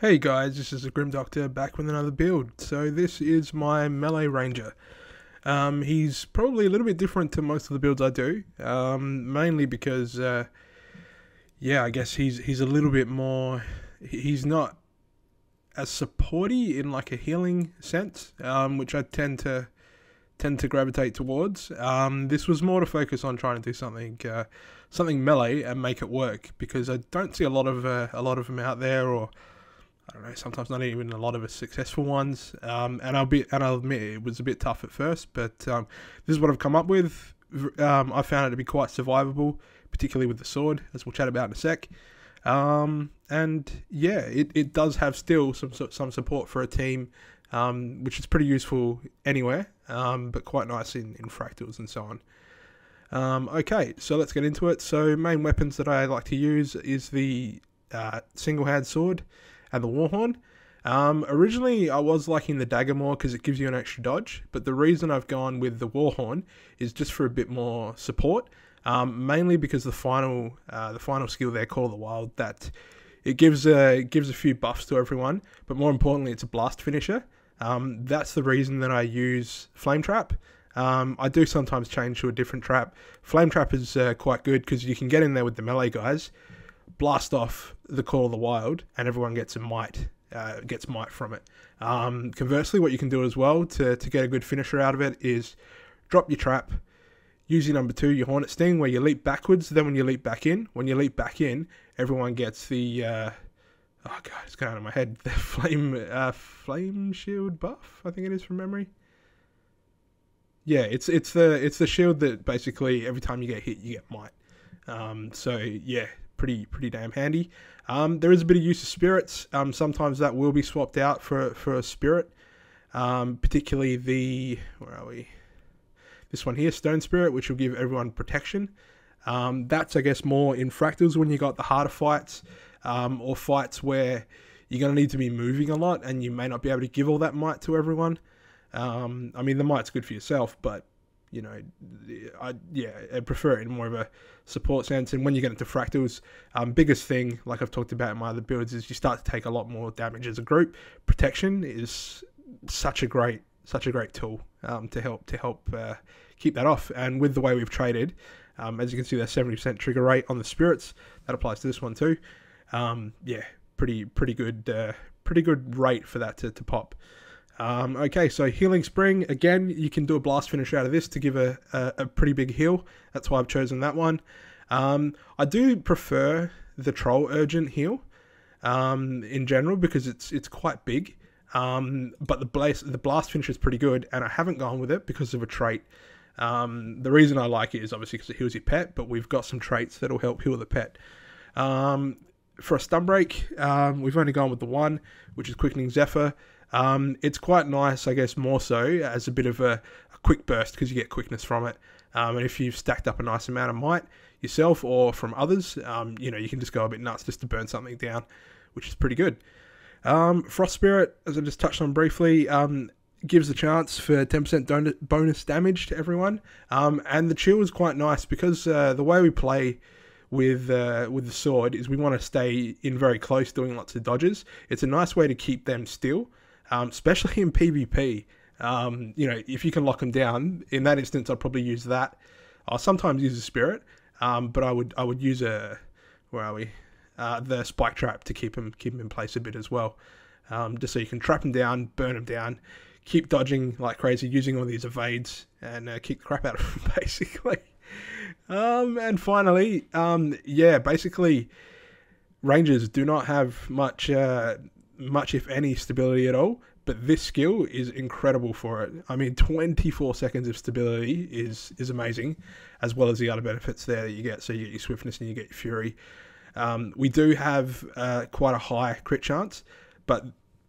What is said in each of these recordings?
Hey guys, this is the GrimDoctor back with another build. So this is my melee ranger. He's probably a little bit different to most of the builds I do, mainly because, I guess he's a little bit more. He's not as supporty in like a healing sense, which I tend to gravitate towards. This was more to focus on trying to do something melee and make it work, because I don't see a lot of them out there, or I don't know, sometimes not even a lot of successful ones. And I'll admit it was a bit tough at first, but this is what I've come up with. I found it to be quite survivable, particularly with the sword, as we'll chat about in a sec. And yeah, it does have still some support for a team, which is pretty useful anywhere, but quite nice in fractals and so on. Okay, so let's get into it. So main weapons that I like to use is the single hand sword and the warhorn. Originally I was liking the dagger more because it gives you an extra dodge, but the reason I've gone with the warhorn is just for a bit more support, mainly because the final skill there, Call of the Wild, that it gives a few buffs to everyone, but more importantly it's a blast finisher. That's the reason that I use Flame Trap. I do sometimes change to a different trap. Flame Trap is quite good because you can get in there with the melee guys, blast off the Call of the Wild, and everyone gets might from it. Conversely, what you can do as well to get a good finisher out of it is drop your trap, use your number 2, your Hornet Sting, where you leap backwards. Then when you leap back in, everyone gets the oh god, it's going out of my head. The flame shield buff, I think it is from memory. Yeah, it's the shield that basically every time you get hit, you get might. So yeah, pretty damn handy. There is a bit of use of spirits. Sometimes that will be swapped out for a spirit, particularly this one here, Stone Spirit, which will give everyone protection. That's, I guess, more in fractals when you got the harder fights, or fights where you're going to need to be moving a lot and you may not be able to give all that might to everyone. I mean, the might's good for yourself, but you know, I prefer it in more of a support sense. And when you get into fractals, biggest thing, like I've talked about in my other builds, is you start to take a lot more damage as a group. Protection is such a great tool to help keep that off. And with the way we've traded, as you can see, there's 70% trigger rate on the spirits. That applies to this one too. Yeah, pretty good rate for that to pop. Okay, so Healing Spring, again, you can do a blast finish out of this to give a pretty big heal. That's why I've chosen that one. I do prefer the Troll Urgent heal in general, because it's quite big, but the blast finish is pretty good, and I haven't gone with it because of a trait. The reason I like it is obviously because it heals your pet, but we've got some traits that'll help heal the pet. For a stun break, we've only gone with the one, which is Quickening Zephyr. It's quite nice, I guess, more so as a bit of a quick burst, because you get quickness from it. And if you've stacked up a nice amount of might yourself or from others, you know, you can just go a bit nuts just to burn something down, which is pretty good. Frost Spirit, as I just touched on briefly, gives a chance for 10% bonus damage to everyone. And the chill is quite nice because the way we play with the sword is we want to stay in very close, doing lots of dodges. It's a nice way to keep them still. Especially in PvP, you know, if you can lock them down, in that instance, I'd probably use that. I'll sometimes use a spirit, but I would use the spike trap to keep them in place a bit as well, just so you can trap them down, burn them down, keep dodging like crazy, using all these evades, and kick the crap out of them, basically. And finally, yeah, basically, Rangers do not have much if any stability at all, but this skill is incredible for it. I mean, 24 seconds of stability is amazing, as well as the other benefits there that you get. So you get your swiftness and you get your fury. We do have quite a high crit chance, but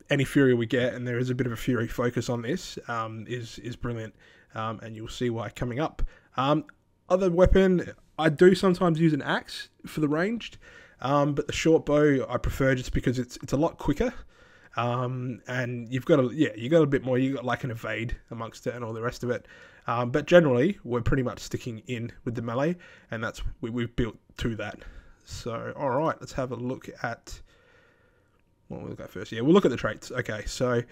any fury we get, and there is a bit of a fury focus on this, is brilliant, and you'll see why coming up. Other weapon, I do sometimes use an axe for the ranged. But the short bow I prefer, just because it's a lot quicker, and you've got a bit more. You got like an evade amongst it and all the rest of it. But generally, we're pretty much sticking in with the melee, and that's we've built to that. So all right, let's have a look at What we'll go first? Yeah, we'll look at the traits. Okay, so we'll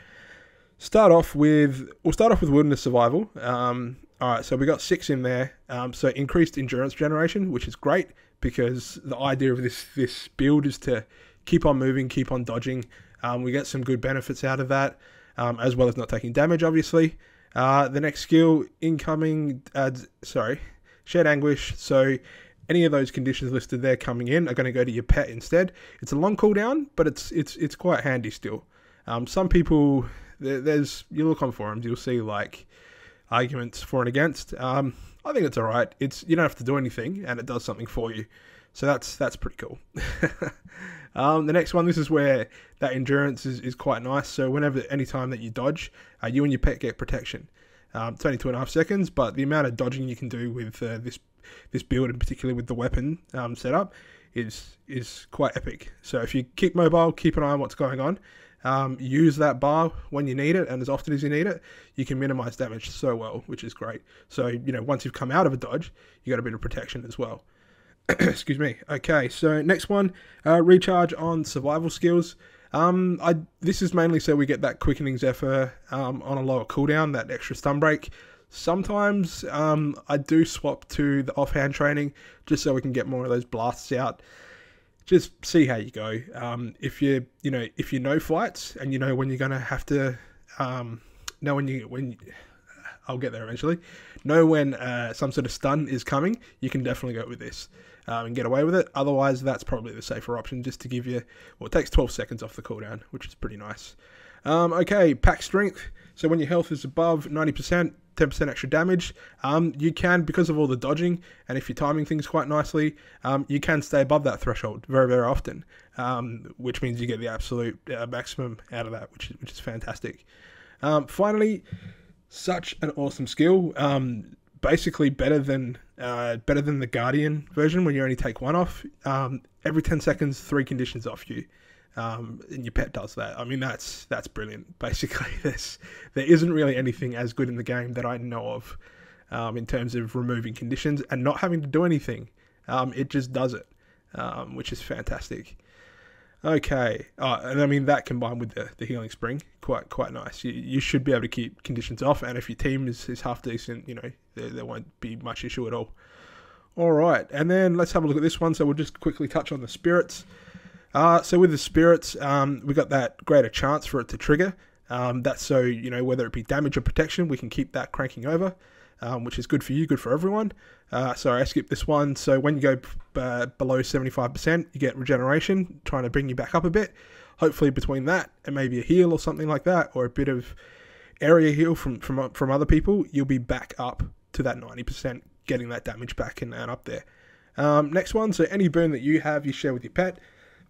start off with wilderness survival. All right, so we got 6 in there. So increased endurance generation, which is great because the idea of this build is to keep on moving, keep on dodging. We get some good benefits out of that, as well as not taking damage, obviously. The next skill, Shed Anguish. So any of those conditions listed there coming in are going to go to your pet instead. It's a long cooldown, but it's quite handy still. Some people, you look on forums, you'll see like arguments for and against. I think it's alright. You don't have to do anything, and it does something for you. So that's pretty cool. The next one, this is where that endurance is quite nice. So anytime that you dodge, you and your pet get protection. It's only 2.5 seconds, but the amount of dodging you can do with this build, and particularly with the weapon setup, is quite epic. So if you keep mobile, keep an eye on what's going on. Use that bar when you need it, and as often as you need it, you can minimize damage so well, which is great. So, once you've come out of a dodge, you got a bit of protection as well. Excuse me. Okay, so next one, recharge on survival skills. This is mainly so we get that quickening Zephyr on a lower cooldown, that extra stun break. Sometimes I do swap to the offhand training just so we can get more of those blasts out. Just see how you go. If you know fights and you know when you're gonna have to I'll get there eventually. Know when some sort of stun is coming, you can definitely go with this and get away with it. Otherwise, that's probably the safer option, just to give you. Well, it takes 12 seconds off the cooldown, which is pretty nice. Okay, pack strength. So when your health is above 90%, 10% extra damage, you can, because of all the dodging, and if you're timing things quite nicely, you can stay above that threshold very, very often, which means you get the absolute maximum out of that, which is fantastic. Finally, such an awesome skill. Basically better than the Guardian version, when you only take 1 off. Every 10 seconds, 3 conditions off you. And your pet does that. I mean, that's brilliant. Basically, there isn't really anything as good in the game that I know of in terms of removing conditions and not having to do anything. It just does it, which is fantastic. Okay, and I mean that combined with the healing spring, quite nice. You should be able to keep conditions off, and if your team is half decent, there won't be much issue at all. All right, and then let's have a look at this one. So we'll just quickly touch on the spirits. So with the spirits, we got that greater chance for it to trigger. That's so, whether it be damage or protection, we can keep that cranking over, which is good for you, good for everyone. Sorry, I skipped this one. So when you go below 75%, you get regeneration, trying to bring you back up a bit. Hopefully between that and maybe a heal or something like that, or a bit of area heal from other people, you'll be back up to that 90%, getting that damage back and up there. Next one, so any boon that you have, you share with your pet.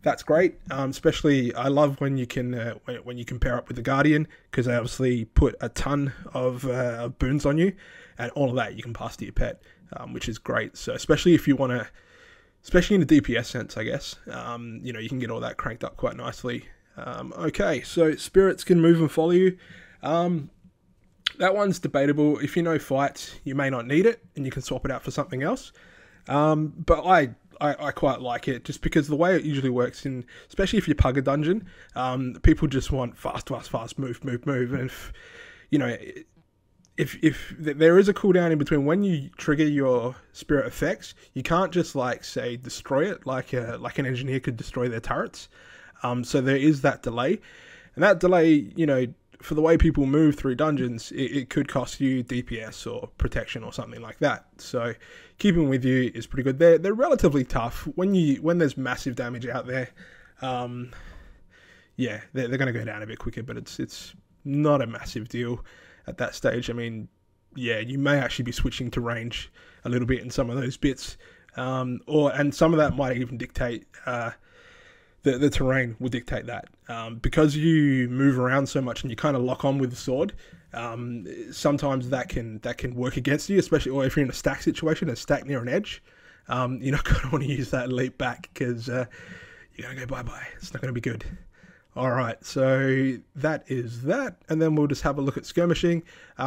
That's great. Especially, I love when you can when you can pair up with the Guardian, because they obviously put a ton of boons on you, and all of that you can pass to your pet, which is great. So especially if you want to, especially in the DPS sense, I guess, you can get all that cranked up quite nicely. Okay, so spirits can move and follow you. That one's debatable. If you know fights, you may not need it, and you can swap it out for something else. But I quite like it, just because the way it usually works, especially if you pug a dungeon, people just want fast, move, and if there is a cooldown in between when you trigger your spirit effects, you can't just say destroy it like an engineer could destroy their turrets. So there is that delay, and that delay, for the way people move through dungeons, it could cost you DPS or protection or something like that. So keeping with you is pretty good. They're relatively tough when there's massive damage out there. Yeah, they're going to go down a bit quicker, but it's not a massive deal at that stage. I mean, yeah, you may actually be switching to range a little bit in some of those bits, and some of that might even dictate. The terrain will dictate that. Because you move around so much and you kind of lock on with the sword, sometimes that can work against you, especially or if you're in a stack situation, a stack near an edge. You're not going to want to use that leap back, because you're going to go bye-bye. It's not going to be good. All right, so that is that. And then we'll just have a look at skirmishing.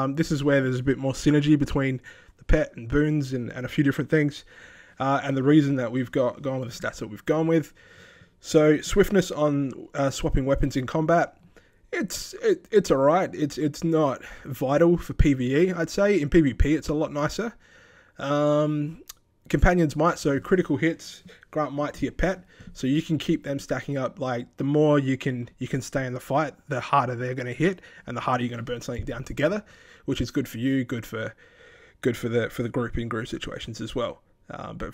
This is where there's a bit more synergy between the pet and boons and a few different things. And the reason that we've gone with the stats that we've gone with. So swiftness on swapping weapons in combat, it's alright. It's not vital for PvE, I'd say. In PvP, it's a lot nicer. Companions might, so critical hits grant might to your pet, so you can keep them stacking up. Like, the more you can stay in the fight, the harder they're going to hit, and the harder you're going to burn something down together, which is good for you, good for the group in group situations as well. But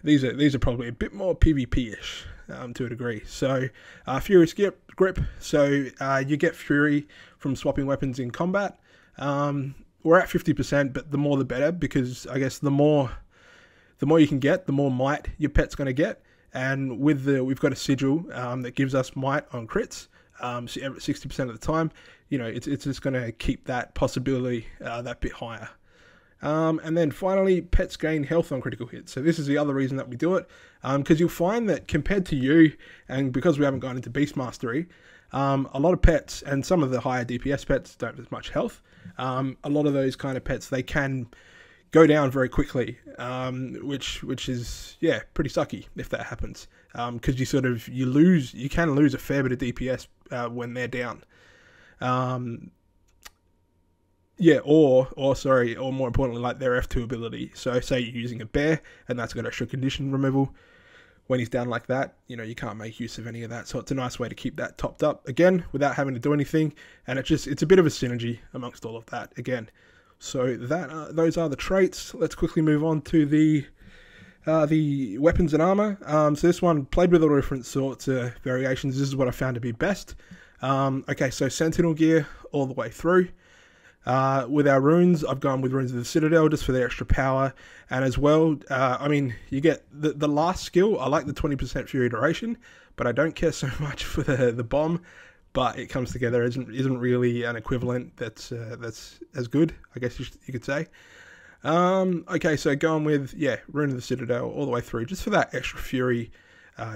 these are probably a bit more PvP-ish to a degree. So Fury grip. So you get Fury from swapping weapons in combat. We're at 50%, but the more the better, because I guess the more you can get, the more might your pet's going to get. And we've got a sigil that gives us might on crits. So 60% of the time, it's just going to keep that possibility that bit higher. And then finally, pets gain health on critical hits. So this is the other reason that we do it, because you'll find that compared to you, and because we haven't gone into Beast Mastery, a lot of pets, and some of the higher DPS pets don't have as much health. A lot of those kind of pets, they can go down very quickly, which is pretty sucky if that happens, because you can lose a fair bit of DPS when they're down. Or more importantly, like their F2 ability. So say you're using a bear, and that's got extra condition removal. When he's down like that, you can't make use of any of that. So it's a nice way to keep that topped up, again, without having to do anything. And it's a bit of a synergy amongst all of that, again. So those are the traits. Let's quickly move on to the weapons and armor. So this one, played with all different sorts of variations. This is what I found to be best. Okay, so Sentinel gear all the way through. With our runes, I've gone with Runes of the Citadel just for their extra power, and as well, you get the last skill. I like the 20% Fury duration, but I don't care so much for the bomb. But it comes together isn't really an equivalent that's as good, I guess you could say. Okay, so going with Rune of the Citadel all the way through, just for that extra Fury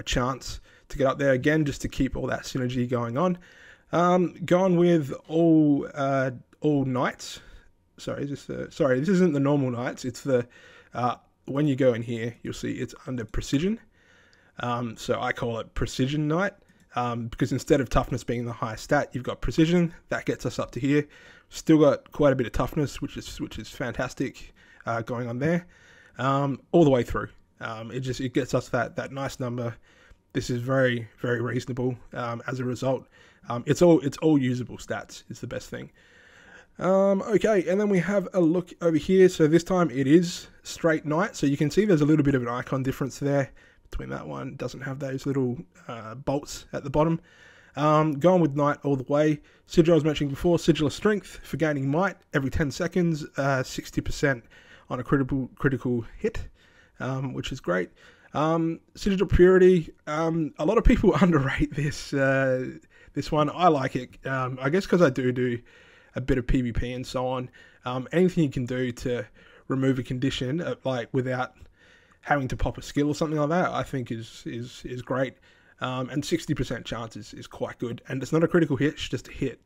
chance to get up there again, just to keep all that synergy going on. Going with all knights. Sorry, this isn't the normal knights. It's the when you go in here, you'll see it's under precision. So I call it precision knight, because instead of toughness being the highest stat, you've got precision. That gets us up to here. Still got quite a bit of toughness, which is fantastic going on there, all the way through. It gets us that nice number. This is very, very reasonable. As a result, it's all usable stats. Is the best thing. Okay, and then we have a look over here. So this time it is straight knight. So you can see there's a little bit of an icon difference there between that one. It doesn't have those little bolts at the bottom. Going with knight all the way. Sigil I was mentioning before, Sigil of Strength for gaining might every 10 seconds, 60% on a critical hit, which is great. Sigil of Purity, a lot of people underrate this one. I like it, I guess because I do a bit of PvP and so on. Anything you can do to remove a condition, without having to pop a skill or something like that, I think is great. And 60% chance is quite good. And it's not a critical hit, it's just a hit.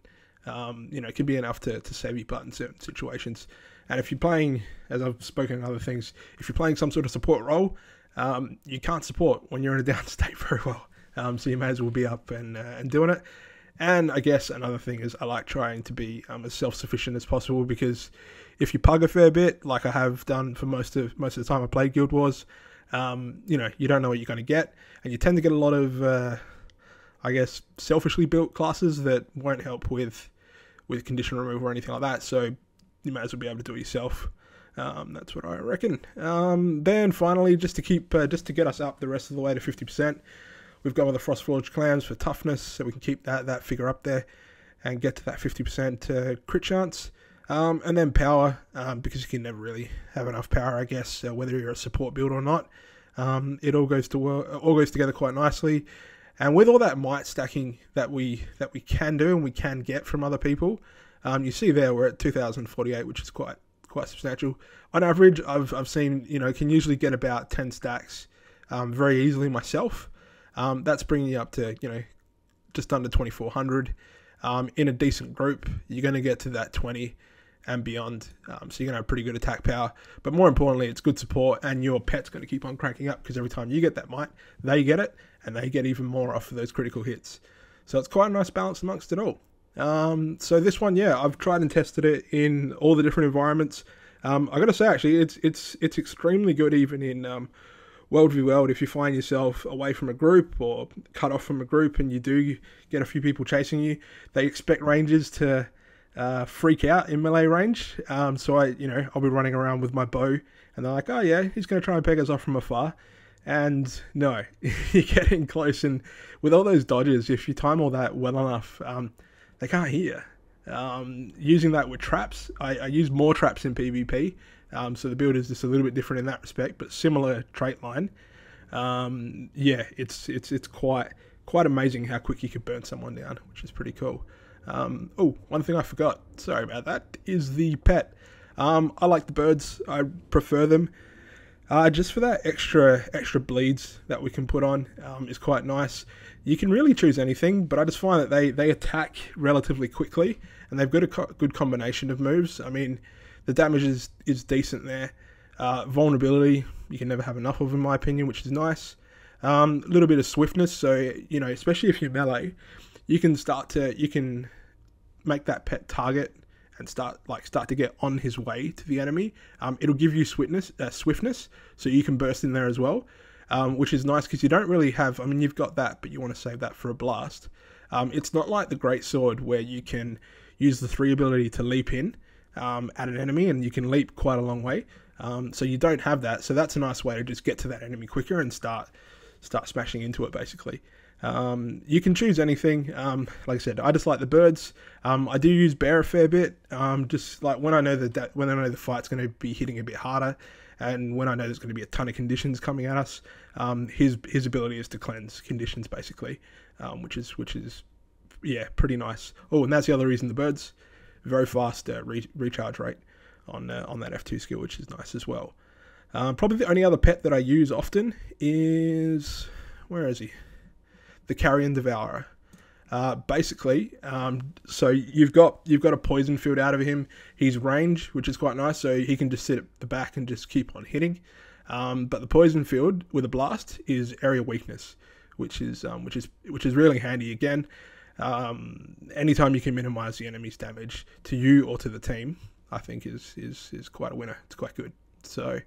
It can be enough to save you butt in certain situations. And if you're playing, as I've spoken in other things, if you're playing some sort of support role, you can't support when you're in a down state very well. So you may as well be up and doing it. And I guess another thing is I like trying to be as self-sufficient as possible, because if you pug a fair bit, like I have done for most of the time I played Guild Wars, you don't know what you're going to get, and you tend to get a lot of, I guess, selfishly built classes that won't help with condition removal or anything like that. So you may as well be able to do it yourself. That's what I reckon. Then finally, just to get us up the rest of the way to 50%. We've gone with the Frostforged Clams for toughness, so we can keep that figure up there and get to that 50% crit chance. And then power, because you can never really have enough power, I guess, whether you're a support build or not. It all goes together quite nicely. And with all that might stacking that we can do and we can get from other people, you see there we're at 2048, which is quite substantial. On average, I've seen can usually get about 10 stacks very easily myself. That's bringing you up to, just under 2400. In a decent group, you're going to get to that 20. and beyond. So you're going to have pretty good attack power. But more importantly, it's good support, and your pet's going to keep on cranking up, because every time you get that might, they get it, and they get even more off of those critical hits. So it's quite a nice balance amongst it all. So this one, yeah, I've tried and tested it in all the different environments. I got to say, actually, it's extremely good even in World v World. If you find yourself away from a group or cut off from a group and you do get a few people chasing you, they expect rangers to freak out in melee range. So I'll be running around with my bow, and they're like, oh yeah, he's going to try and peg us off from afar. And no, you're getting close, and with all those dodges, if you time all that well enough, they can't hear. Using that with traps, I use more traps in PvP, so the build is just a little bit different in that respect, but similar trait line. Yeah, it's quite amazing how quick you could burn someone down, which is pretty cool. Oh, one thing I forgot, sorry about that, is the pet. I like the birds, I prefer them. Just for that extra bleeds that we can put on is quite nice. You can really choose anything, but I just find that they attack relatively quickly, and they've got a good combination of moves. I mean, the damage is decent there. Vulnerability, you can never have enough of, in my opinion, which is nice. A little bit of swiftness, so especially if you're melee, you can make that pet target and start to get on his way to the enemy. It'll give you swiftness, so you can burst in there as well, which is nice because you don't really have, I mean, you've got that, but you want to save that for a blast. It's not like the greatsword where you can use the 3 ability to leap in at an enemy, and you can leap quite a long way. So you don't have that, so that's a nice way to just get to that enemy quicker and start smashing into it, basically. You can choose anything. Like I said, I just like the birds. I do use bear a fair bit. Just like when I know the fight's going to be hitting a bit harder, and when I know there's going to be a ton of conditions coming at us, his ability is to cleanse conditions, basically, which is yeah, pretty nice. Oh, and that's the other reason the birds, very fast recharge rate on that F2 skill, which is nice as well. Probably the only other pet that I use often is, where is he? The Carrion Devourer. Basically, so you've got a poison field out of him. He's range, which is quite nice, so he can just sit at the back and just keep on hitting. But the poison field with a blast is area weakness, which is really handy. Again, anytime you can minimize the enemy's damage to you or to the team, I think is quite a winner. It's quite good. So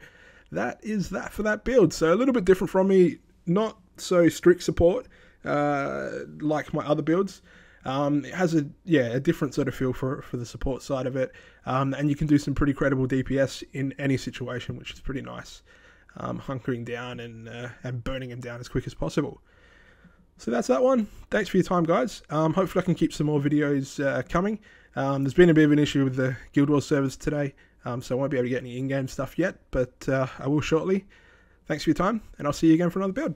that is that for that build. So a little bit different from me, not so strict support like my other builds. It has a different sort of feel for the support side of it, and you can do some pretty credible DPS in any situation, which is pretty nice. Hunkering down and burning him down as quick as possible. So that's that one. Thanks for your time, guys. Hopefully I can keep some more videos coming. There's been a bit of an issue with the Guild Wars servers today, so I won't be able to get any in-game stuff yet, but I will shortly. Thanks for your time, and I'll see you again for another build.